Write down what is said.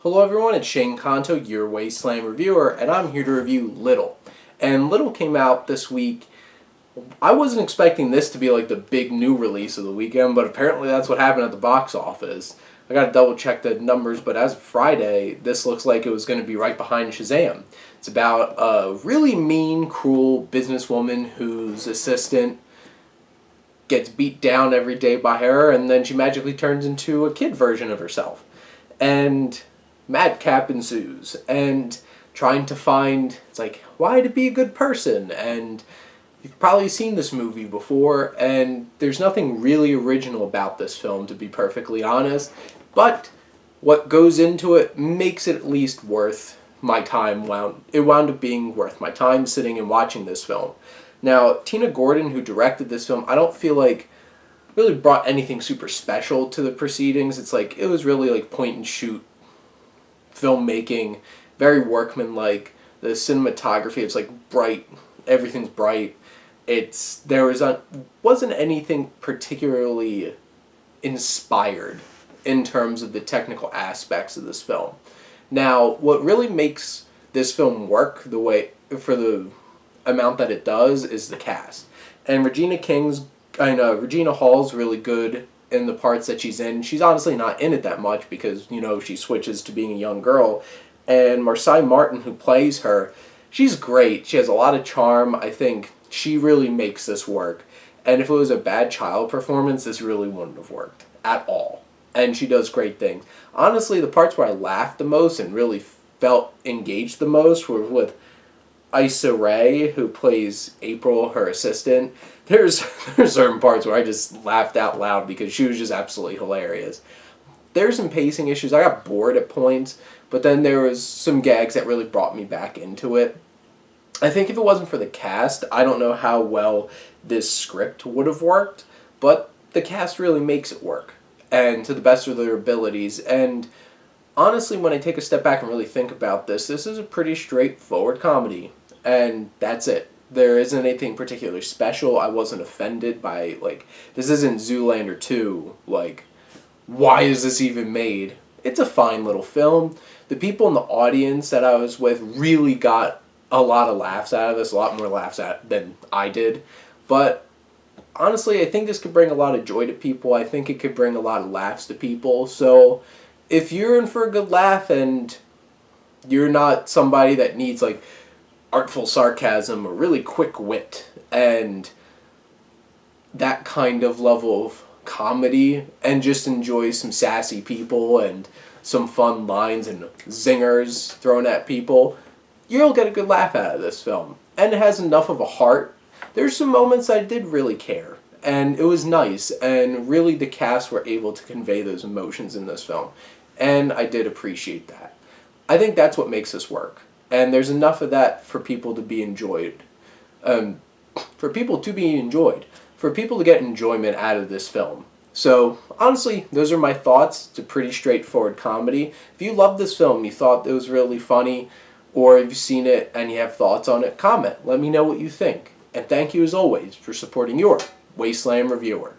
Hello everyone, it's Shane Kanto, your Wasteland reviewer, and I'm here to review Little. And Little came out this week. I wasn't expecting this to be like the big new release of the weekend, but apparently that's what happened at the box office. I gotta double check the numbers, but as of Friday, this looks like it was going to be right behind Shazam. It's about a really mean, cruel businesswoman whose assistant gets beat down every day by her, and then she magically turns into a kid version of herself. And madcap ensues, and trying to find, it's like, why to be a good person? And you've probably seen this movie before, and there's nothing really original about this film, to be perfectly honest, but what goes into it makes it at least worth my time. It wound up being worth my time sitting and watching this film. Now, Tina Gordon, who directed this film, I don't feel like really brought anything super special to the proceedings. It's like, it was really like point and shoot filmmaking, very workmanlike. The cinematography, it's like bright, everything's bright. Wasn't anything particularly inspired in terms of the technical aspects of this film. Now, what really makes this film work the way, for the amount that it does, is the cast. And Regina Hall's really good in the parts that she's in. She's honestly not in it that much because, she switches to being a young girl. And Marsai Martin, who plays her, she's great. She has a lot of charm. I think she really makes this work. And if it was a bad child performance, this really wouldn't have worked at all. And she does great things. Honestly, the parts where I laughed the most and really felt engaged the most were with Issa Rae, who plays April, her assistant. There's certain parts where I just laughed out loud because she was just absolutely hilarious. There's some pacing issues. I got bored at points, but then there was some gags that really brought me back into it. I think if it wasn't for the cast, I don't know how well this script would have worked, but the cast really makes it work, and to the best of their abilities. And honestly, when I take a step back and really think about this is a pretty straightforward comedy, and that's it. There isn't anything particularly special. I wasn't offended by, this isn't Zoolander 2, why is this even made? It's a fine little film. The people in the audience that I was with really got a lot of laughs out of this, a lot more laughs than I did. But honestly, I think this could bring a lot of joy to people. I think it could bring a lot of laughs to people. So if you're in for a good laugh and you're not somebody that needs artful sarcasm or really quick wit and that kind of level of comedy, and just enjoy some sassy people and some fun lines and zingers thrown at people, you'll get a good laugh out of this film. And it has enough of a heart. There's some moments I did really care, and it was nice, and really the cast were able to convey those emotions in this film, and I did appreciate that. I think that's what makes this work, and there's enough of that for people to be enjoyed. For people to get enjoyment out of this film. So, honestly, those are my thoughts. It's a pretty straightforward comedy. If you love this film, you thought it was really funny, or if you've seen it and you have thoughts on it, comment. Let me know what you think. And thank you, as always, for supporting your Wasteland reviewer.